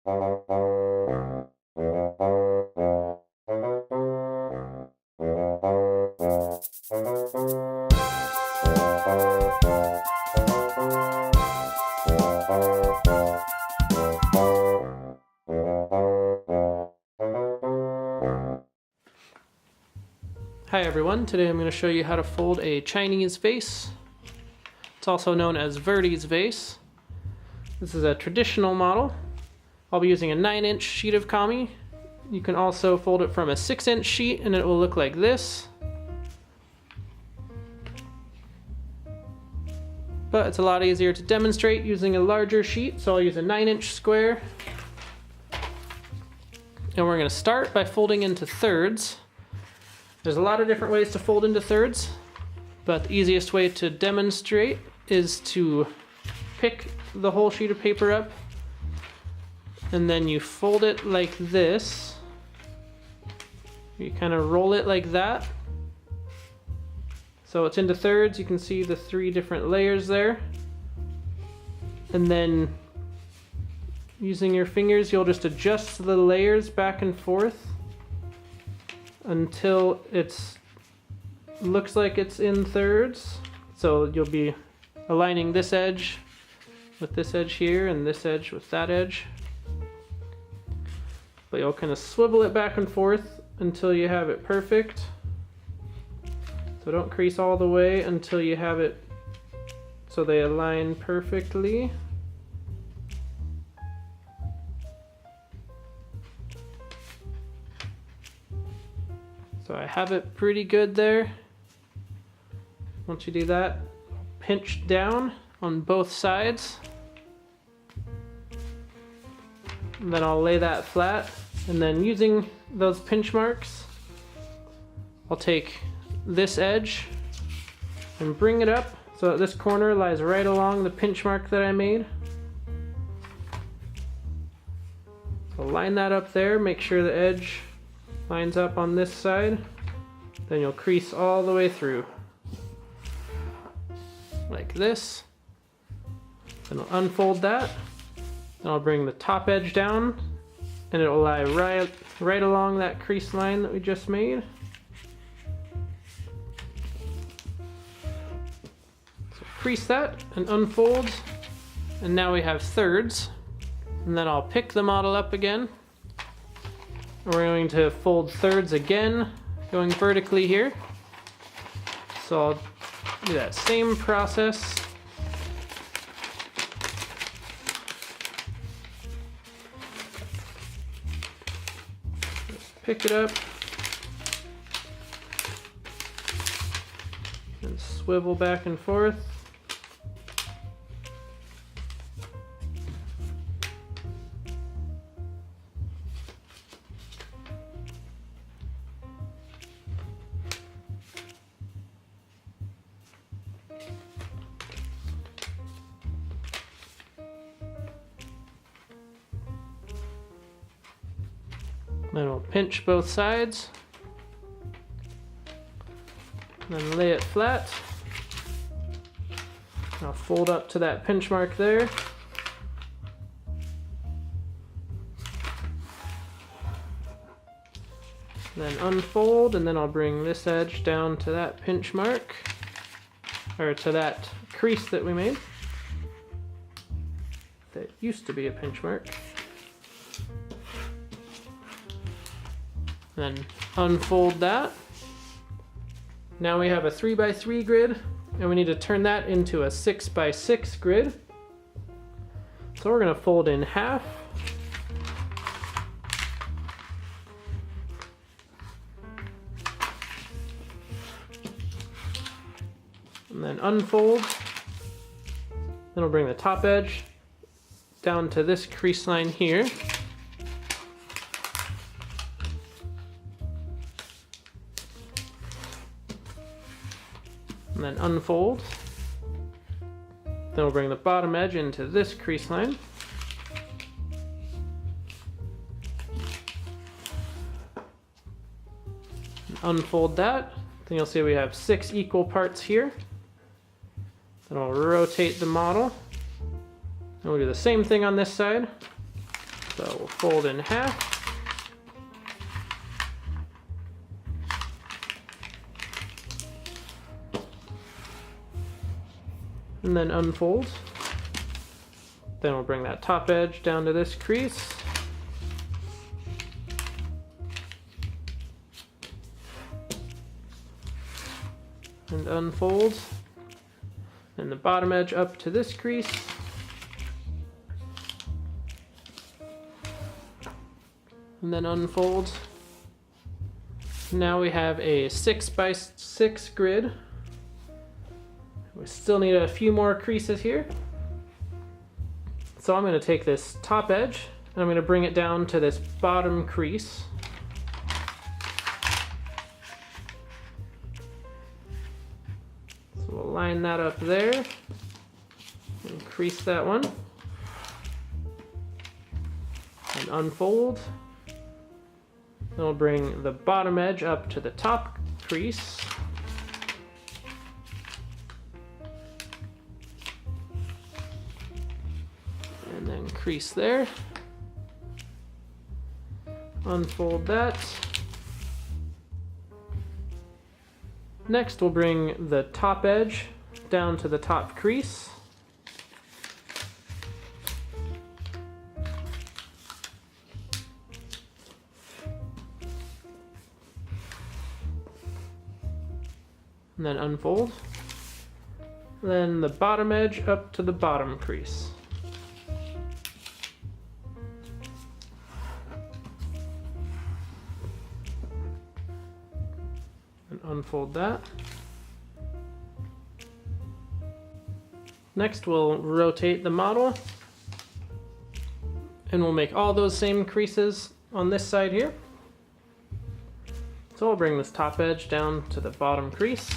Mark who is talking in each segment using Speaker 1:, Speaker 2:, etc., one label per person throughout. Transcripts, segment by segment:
Speaker 1: Hi everyone, today I'm going to show you how to fold a Chinese vase. It's also known as Verdi's vase. This is a traditional model. I'll be using a 9-inch sheet of kami. You can also fold it from a 6-inch sheet and it will look like this. But it's a lot easier to demonstrate using a larger sheet, so I'll use a 9-inch square. And we're going to start by folding into thirds. There's a lot of different ways to fold into thirds, but the easiest way to demonstrate is to pick the whole sheet of paper up and then you fold it like this. You kind of roll it like that. So it's into thirds. You can see the 3 different layers there. And then using your fingers, you'll just adjust the layers back and forth until it looks like it's in thirds. So you'll be aligning this edge with this edge here and this edge with that edge. But you'll kind of swivel it back and forth until you have it perfect. So don't crease all the way until you have it so they align perfectly. So I have it pretty good there. Once you do that, pinch down on both sides. And then I'll lay that flat. And then using those pinch marks, I'll take this edge and bring it up so that this corner lies right along the pinch mark that I made. So line that up there, make sure the edge lines up on this side. Then you'll crease all the way through. Like this. Then I'll unfold that. Then I'll bring the top edge down and it will lie right along that crease line that we just made. So crease that and unfold. And now we have thirds. And then I'll pick the model up again. And we're going to fold thirds again, going vertically here. So I'll do that same process. Just pick it up and swivel back and forth. Then we'll pinch both sides, then lay it flat. I'll fold up to that pinch mark there. Then unfold, and then I'll bring this edge down to that pinch mark, or to that crease that we made. That used to be a pinch mark. Then unfold that. Now we have a 3x3 grid, and we need to turn that into a 6x6 grid. So we're going to fold in half. And then unfold. Then we'll bring the top edge down to this crease line here. And then unfold. Then we'll bring the bottom edge into this crease line. And unfold that. Then you'll see we have 6 equal parts here. Then I'll rotate the model. And we'll do the same thing on this side. So we'll fold in half. And then unfold. Then we'll bring that top edge down to this crease. And unfold. And the bottom edge up to this crease. And then unfold. Now we have a 6x6 grid. We still need a few more creases here. So I'm going to take this top edge and I'm going to bring it down to this bottom crease. So we'll line that up there and crease that one. And unfold. Then we'll bring the bottom edge up to the top crease. And then crease there. Unfold that. Next we'll bring the top edge down to the top crease. And then unfold. Then the bottom edge up to the bottom crease. And unfold that. Next we'll rotate the model and we'll make all those same creases on this side here. So I'll bring this top edge down to the bottom crease.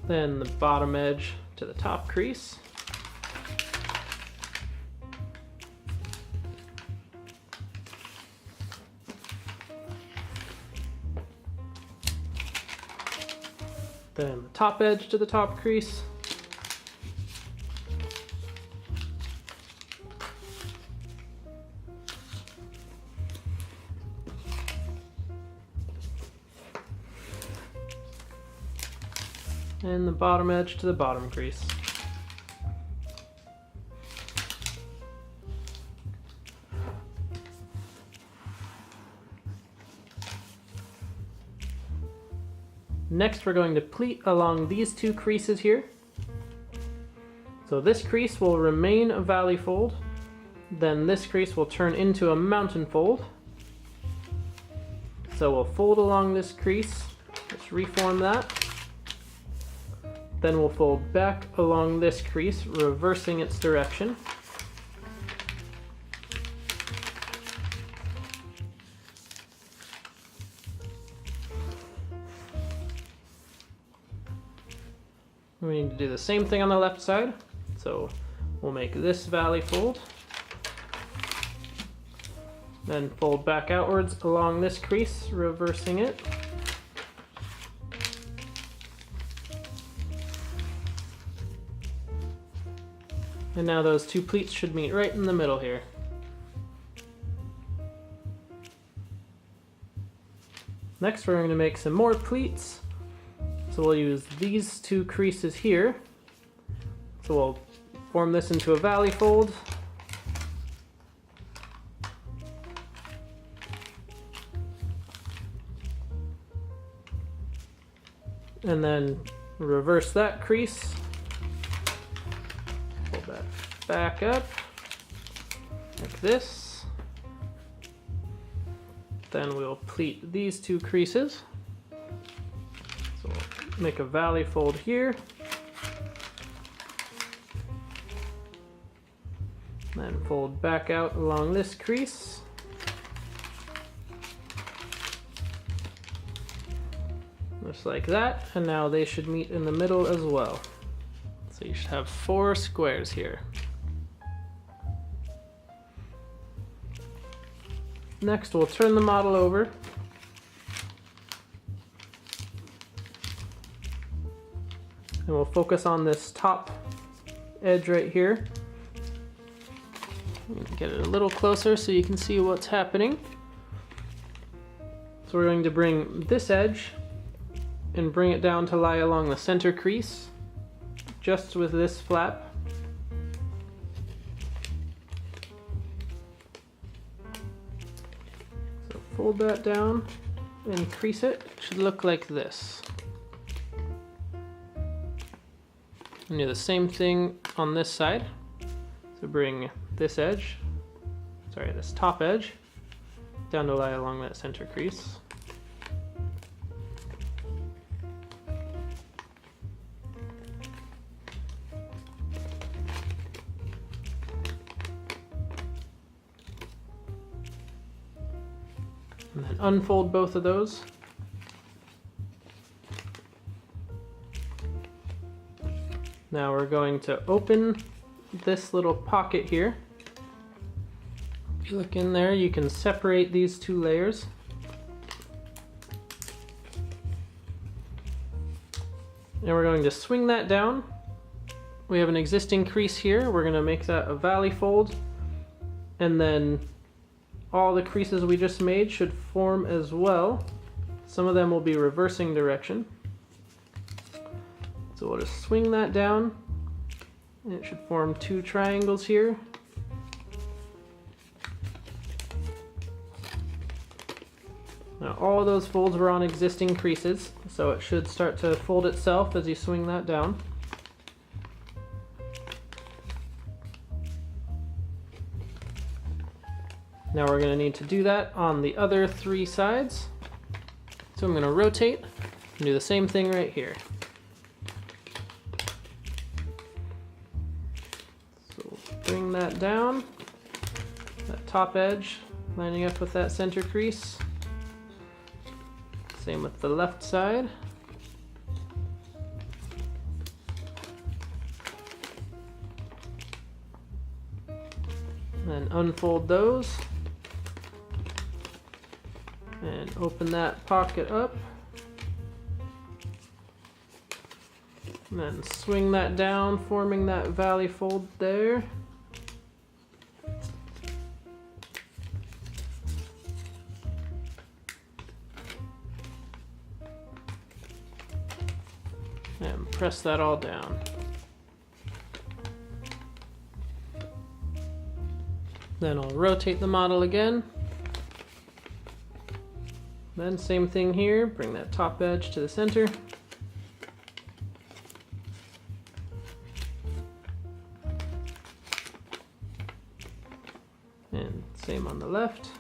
Speaker 1: Then the bottom edge to the top crease. Then the top edge to the top crease. And the bottom edge to the bottom crease. Next we're going to pleat along these two creases here. So this crease will remain a valley fold, then this crease will turn into a mountain fold. So we'll fold along this crease, just reform that. Then we'll fold back along this crease, reversing its direction. We need to do the same thing on the left side. So we'll make this valley fold. Then fold back outwards along this crease, reversing it. And now those two pleats should meet right in the middle here. Next we're going to make some more pleats. So we'll use these two creases here. So we'll form this into a valley fold. And then reverse that crease. Pull that back up like this. Then we'll pleat these two creases. So we'll make a valley fold here. Then fold back out along this crease. Just like that, and now they should meet in the middle as well. So you should have 4 squares here. Next we'll turn the model over And we'll focus on this top edge right here. Get it a little closer so you can see what's happening. So we're going to bring this edge and bring it down to lie along the center crease, just with this flap. So fold that down and crease it. It should look like this. And do the same thing on this side. So bring this edge, this top edge, down to lie along that center crease. And then unfold both of those. Now we're going to open this little pocket here. If you look in there, you can separate these two layers. And we're going to swing that down. We have an existing crease here. We're going to make that a valley fold. And then all the creases we just made should form as well. Some of them will be reversing direction. So we'll just swing that down, and it should form two triangles here. Now all those folds were on existing creases, so it should start to fold itself as you swing that down. Now we're going to need to do that on the other three sides. So I'm going to rotate and do the same thing right here. So bring that down, that top edge lining up with that center crease. Same with the left side. Then unfold those. And open that pocket up. And then swing that down, forming that valley fold there. And press that all down. Then I'll rotate the model again. Then same thing here, bring that top edge to the center. And same on the left.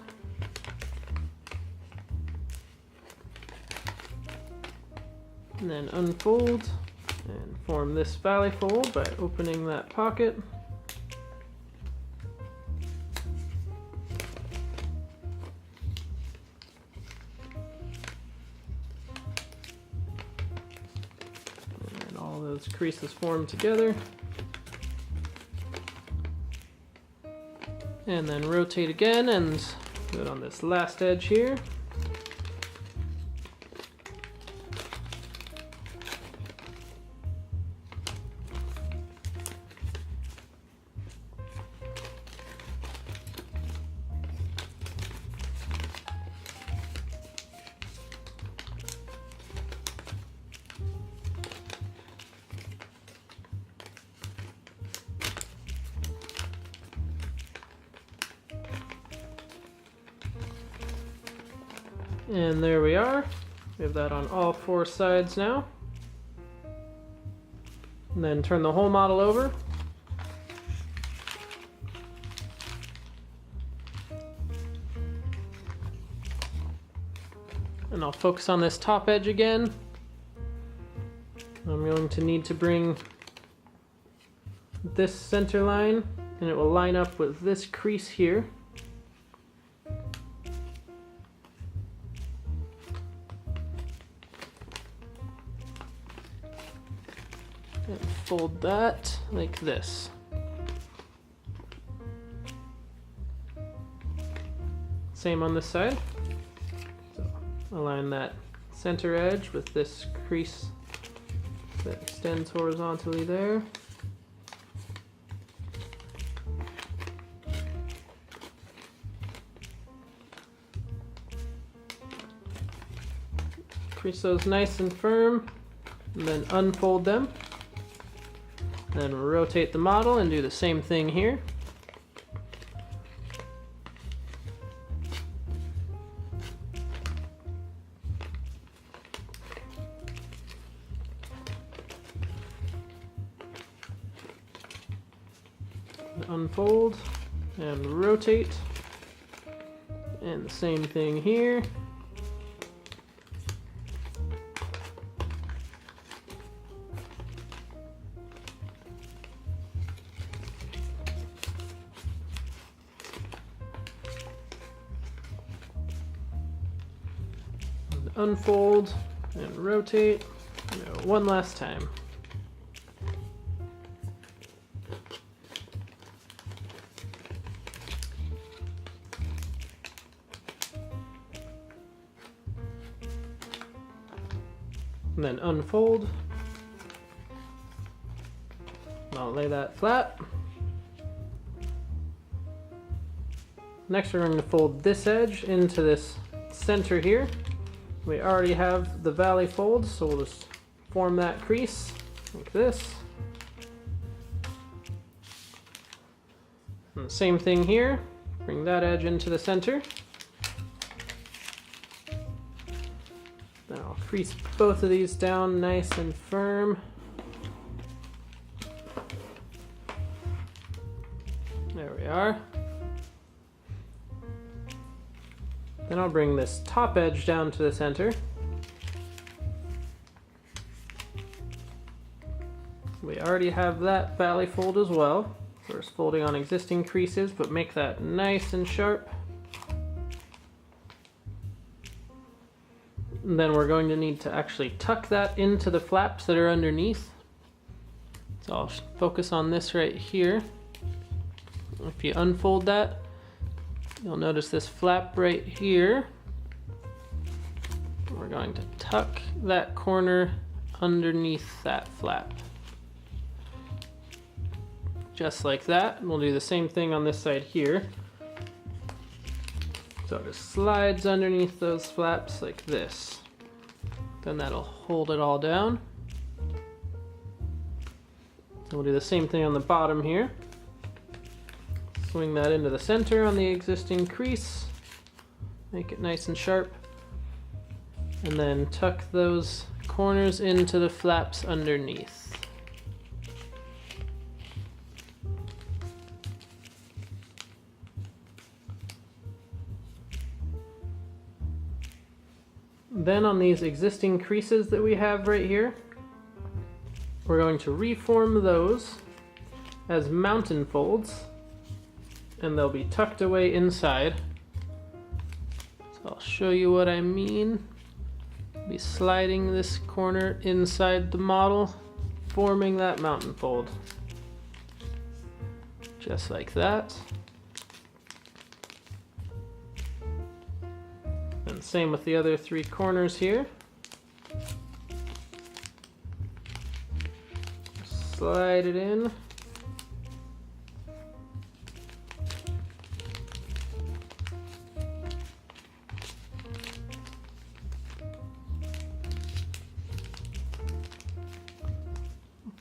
Speaker 1: And then unfold and form this valley fold by opening that pocket. Those creases form together. And then rotate again and do it on this last edge here. And there we are. We have that on all four sides now. And then turn the whole model over. And I'll focus on this top edge again. I'm going to need to bring this center line, and it will line up with this crease here. And fold that like this. Same on this side. So align that center edge with this crease that extends horizontally there. Crease those nice and firm, and then unfold them. Then rotate the model and do the same thing here. Unfold and rotate, and the same thing here. And unfold and rotate. One last time. And then unfold. I'll lay that flat. Next we're going to fold this edge into this center here. We already have the valley fold, so we'll just form that crease like this. And the same thing here. Bring that edge into the center. Then I'll crease both of these down nice and firm. There we are. Then I'll bring this top edge down to the center. We already have that valley fold as well. So we're just folding on existing creases, but make that nice and sharp. And then we're going to need to actually tuck that into the flaps that are underneath. So I'll focus on this right here. If you unfold that, you'll notice this flap right here. We're going to tuck that corner underneath that flap. Just like that. And we'll do the same thing on this side here. So it just slides underneath those flaps like this. Then that'll hold it all down. So we'll do the same thing on the bottom here. Swing that into the center on the existing crease. Make it nice and sharp. And then tuck those corners into the flaps underneath. Then on these existing creases that we have right here, we're going to reform those as mountain folds, and they'll be tucked away inside. So I'll show you what I mean. Be sliding this corner inside the model, forming that mountain fold. Just like that. And same with the other three corners here. Slide it in.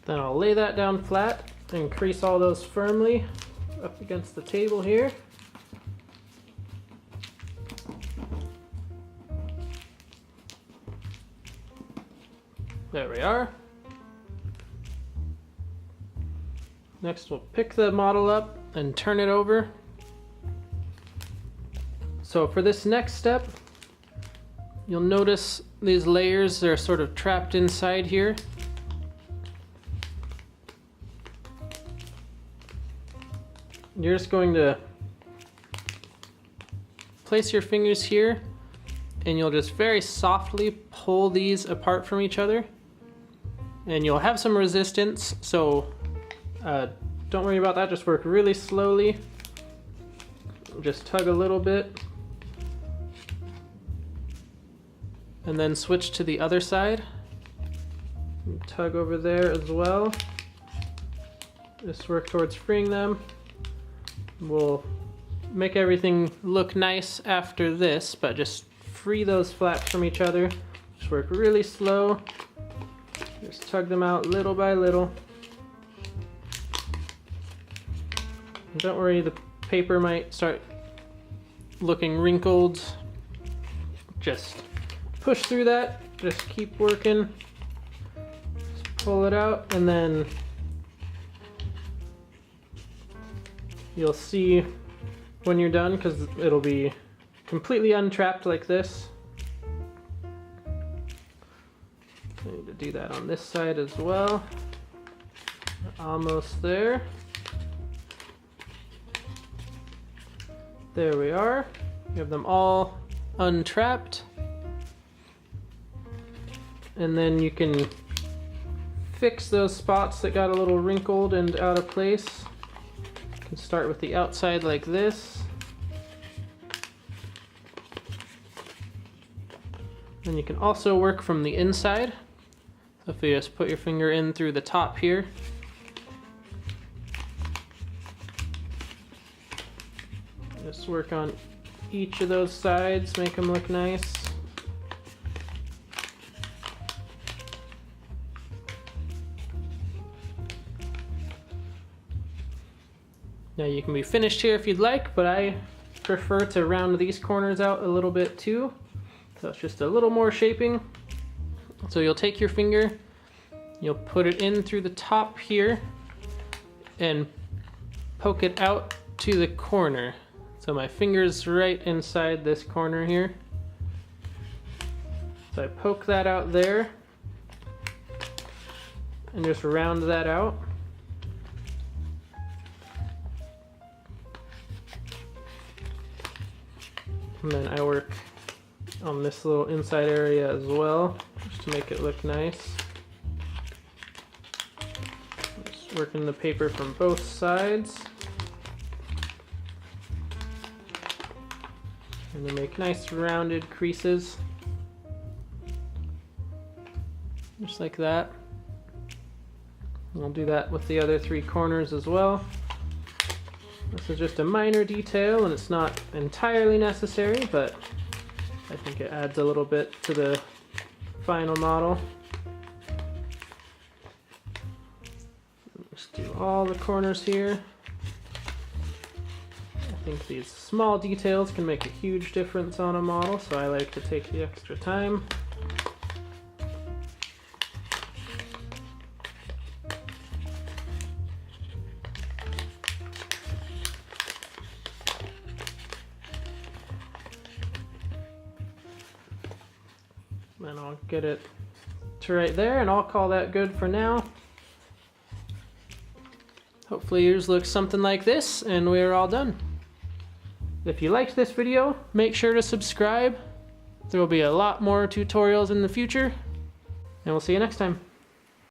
Speaker 1: Then I'll lay that down flat and crease all those firmly up against the table here. There we are. Next we'll pick the model up and turn it over. So for this next step, you'll notice these layers are sort of trapped inside here. You're just going to place your fingers here and you'll just very softly pull these apart from each other. And you'll have some resistance, so don't worry about that, just work really slowly. Just tug a little bit. And then switch to the other side. Tug over there as well. Just work towards freeing them. We'll make everything look nice after this, but just free those flaps from each other. Just work really slow. Just tug them out little by little. And don't worry, the paper might start looking wrinkled. Just push through that, just keep working. Just pull it out, and then you'll see when you're done, because it'll be completely untrapped like this. I need to do that on this side as well. Almost there. There we are. We have them all untrapped. And then you can fix those spots that got a little wrinkled and out of place. You can start with the outside like this. And you can also work from the inside. So if you just put your finger in through the top here. Just work on each of those sides, make them look nice. Now you can be finished here if you'd like, but I prefer to round these corners out a little bit too. So it's just a little more shaping. So you'll take your finger, you'll put it in through the top here and poke it out to the corner. So my finger's right inside this corner here. So I poke that out there and just round that out. And then I work on this little inside area as well, just to make it look nice. Just working the paper from both sides. And then make nice rounded creases. Just like that. And I'll do that with the other three corners as well. This is just a minor detail and it's not entirely necessary, but I think it adds a little bit to the final model. Just do all the corners here. I think these small details can make a huge difference on a model, so I like to take the extra time. And I'll get it to right there, and I'll call that good for now. Hopefully yours looks something like this, and we're all done. If you liked this video, make sure to subscribe. There will be a lot more tutorials in the future, and we'll see you next time.